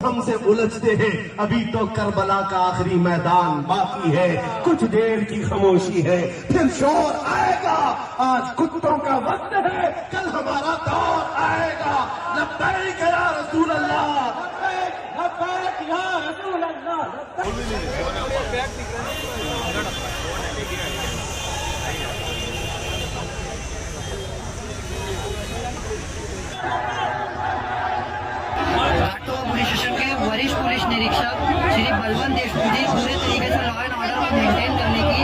ہم سے الجھتے ہیں ابھی تو کربلا کا آخری میدان باقی ہے، کچھ دیر کی خاموشی ہے پھر شور آئے گا، آج کتوں کا وقت ہے کل ہمارا دور آئے گا۔ لبیک یا رسول اللہ، لبیک یا رسول اللہ۔ पुलिस स्टेशन के वरिष्ठ पुलिस निरीक्षक श्री बलवंत देशमुख जी पूरे तरीके से लॉ एंड ऑर्डर को मेंटेन करने की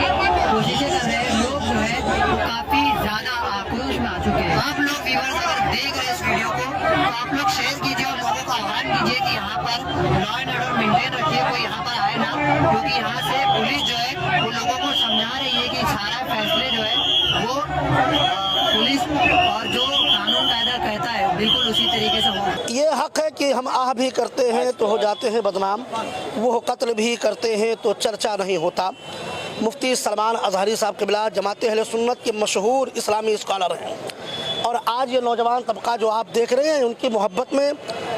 कोशिशें कर रहे हैं। लोग जो है वो काफी ज्यादा आक्रोश में आ चुके हैं। आप लोग व्यूअर्स अगर देख रहे हैं इस वीडियो को तो आप लोग शेयर कीजिए और लोगों को आह्वान कीजिए कि यहाँ पर लॉ एंड ऑर्डर मेंटेन रखिए, कोई यहाँ पर आए ना, क्योंकि यहाँ से पुलिस जो है वो लोगों को समझा रही है कि सारा फैसले जो है वो पुलिस और जो कानून कायदा कहता है बिल्कुल उसी तरीके से हो। ये हक है कि हम आह भी करते हैं तो हो जाते हैं बदनाम, वो कत्ल भी करते हैं तो चर्चा नहीं होता। मुफ्ती सलमान अजहरी साहब क़िबला जमात अहले सुन्नत के मशहूर इस्लामी स्कॉलर हैं, और आज ये नौजवान तबका जो आप देख रहे हैं उनकी मोहब्बत में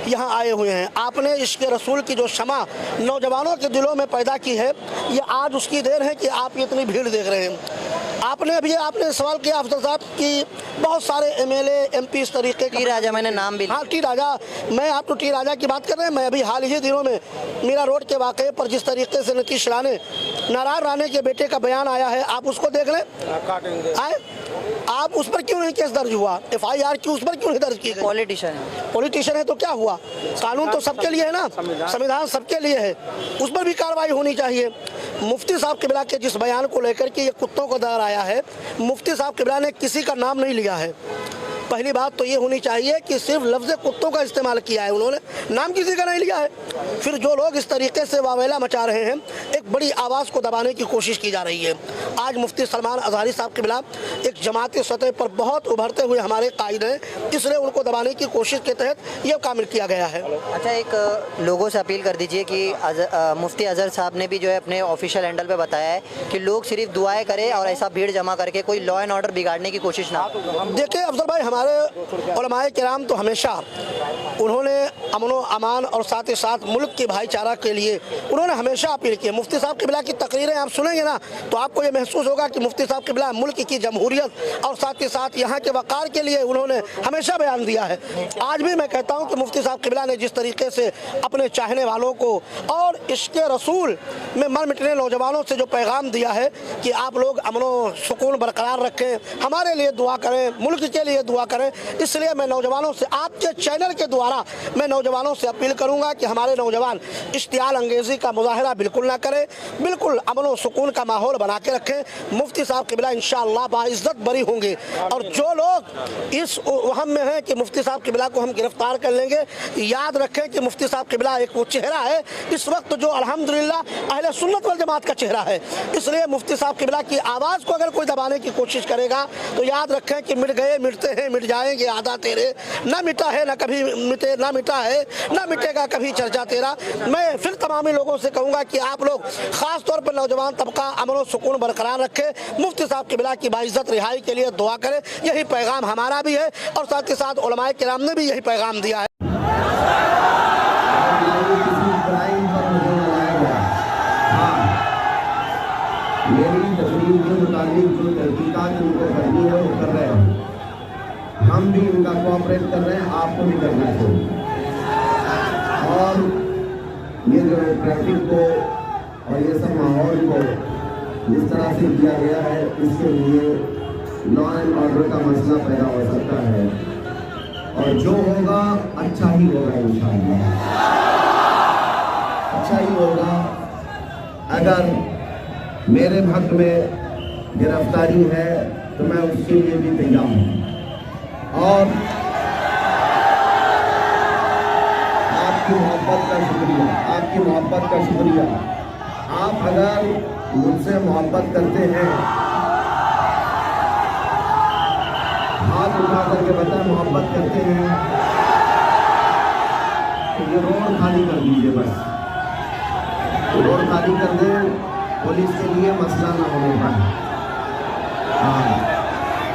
यहाँ आए हुए हैं। आपने इश्क़ रसूल की जो शमा नौजवानों के दिलों में पैदा की है, ये आज उसकी देर है कि आप ये इतनी भीड़ देख रहे हैं। आपने सवाल किया अफजल साहब कि बहुत सारे एमएलए एमपी इस तरीके टी राजा, मैंने नाम भी हाँ टी राजा, मैं आप तो टी राजा की बात कर रहे हैं। मैं अभी हाल ही दिनों में मीरा रोड के वाक़े पर जिस तरीके से नीतीश राणे नारायण राणे के बेटे का बयान आया है, आप उसको देख लें। आए आप उस पर क्यों नहीं केस दर्ज हुआ, FIR क्यों उस पर क्यों नहीं दर्ज की गई? पॉलिटिशियन है तो क्या हुआ, कानून तो सबके लिए है ना, संविधान सबके लिए है, उस पर भी कार्रवाई होनी चाहिए। मुफ्ती साहब क़िबला के जिस बयान को लेकर के ये कुत्तों को दायर आया है, मुफ्ती साहब क़िबला ने किसी का नाम नहीं लिया है। पहली बात तो ये होनी चाहिए कि सिर्फ लफ्ज़ कुत्तों का इस्तेमाल किया है, उन्होंने नाम किसी का नहीं लिया है। फिर जो लोग इस तरीके से वावेला मचा रहे हैं, एक बड़ी आवाज़ को दबाने की कोशिश की जा रही है। आज मुफ्ती सलमान अजहरी साहब क़िबला एक जमाती सतह पर बहुत उभरते हुए हमारे कायद हैं, इसलिए उनको दबाने की कोशिश के तहत ये काम किया गया है। अच्छा, एक लोगों से अपील कर दीजिए कि मुफ्ती अजहर साहब ने भी जो है अपने ऑफिशियल हैंडल पे बताया है कि लोग सिर्फ दुआएं करें और ऐसा भीड़ जमा करके कोई लॉ एंड ऑर्डर बिगाड़ने की कोशिश ना। देखिए अफजल भाई, हमारे उलमाए किराम तो हमेशा उन्होंने अमन व अमान और साथ ही साथ मुल्क के भाईचारा के लिए उन्होंने हमेशा अपील की। मुफ्ती साहब क़िबला की तकरीरें आप सुनेंगे ना तो आपको ये महसूस होगा कि मुफ्ती साहब क़िबला मुल्क की जमहूरियत और साथ ही साथ यहाँ के वक़ार के लिए उन्होंने हमेशा बयान दिया है। आज भी मैं कहता हूँ कि मुफ्ती साहब क़िबला ने जिस तरीके से अपने चाहने वालों को और इश्क़ रसूल में मर मिटने नौजवानों से जो पैगाम दिया है कि आप लोग अमन व सुकून बरकरार रखें, हमारे लिए दुआ करें, मुल्क के लिए दुआ करें, इसलिए मैं नौजवानों से आपके चैनल के द्वारा मैं नौजवानों से अपील करूंगा कि हमारे नौजवान इश्तियाल अंगेज़ी का मुजाहरा बिल्कुल ना करें, बिल्कुल अमन व सुकून का माहौल बना के रखें। मुफ्ती साहब क़िबला इंशाअल्लाह बाइज़्ज़त बरी होंगे, और जो लोग इस वहम में हैं कि मुफ्ती साहब क़िबला को हम गिरफ्तार कर लेंगे, याद रखें कि मुफ्ती साहब क़िबला एक वो चेहरा है इस वक्त जो अल्हम्दुलिल्लाह अहले सुन्नत वल जमात का चेहरा है। इसलिए मुफ्ती साहब क़िबला की आवाज़ को अगर कोई दबाने की कोशिश करेगा तो याद रखें कि मिट गए मिटते हैं मिट जाएंगे आदा तेरे, ना मिटा है ना कभी मिटे, ना मिटा है ना मिटेगा कभी चर्चा तेरा। मैं फिर तमामी लोगों से कहूँगा कि आप लोग ख़ास तौर पर नौजवान तबका अमन व सुकून बरकरार रखे, मुफ्ती साहब क़िबला की बाइज़्ज़त रिहाई के लिए दुआ करें। यही पैगाम हमारा भी है और साथ ही साथ उलमाए किराम ने भी यही पैगाम दिया है। मेरी तकरीर के मुताबिक जो तहकीकात उनको करनी है वो कर रहे हैं, हम भी उनका कोऑपरेट कर रहे हैं, आपको भी करना चाहिए। और ये जो ट्रैफिक को और ये सब माहौल को जिस तरह से किया गया है, इसके लिए लॉ एंड ऑर्डर का मसला पैदा हो सकता है, और जो होगा अच्छा ही होगा इंशाअल्लाह, अच्छा ही होगा। अगर मेरे हक में गिरफ्तारी है तो मैं उसके लिए भी तैयार हूँ, और आपकी मोहब्बत का शुक्रिया, आपकी मोहब्बत का शुक्रिया। आप अगर मुझसे मोहब्बत करते हैं, हाथ उठा करके बताएं मोहब्बत करते हैं, तो ये रोड खाली कर दीजिए, बस रोड खाली कर दें, पुलिस के लिए मसला ना होने पाए। हाँ,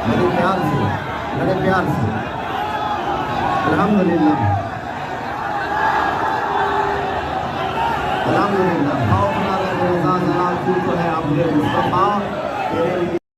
मेरे प्यार से अल्हम्दुलिल्लाह الحمدللہ خوف نہ رہے رضا ذرا تو ہے ابر مصطفیٰ تیرے لیے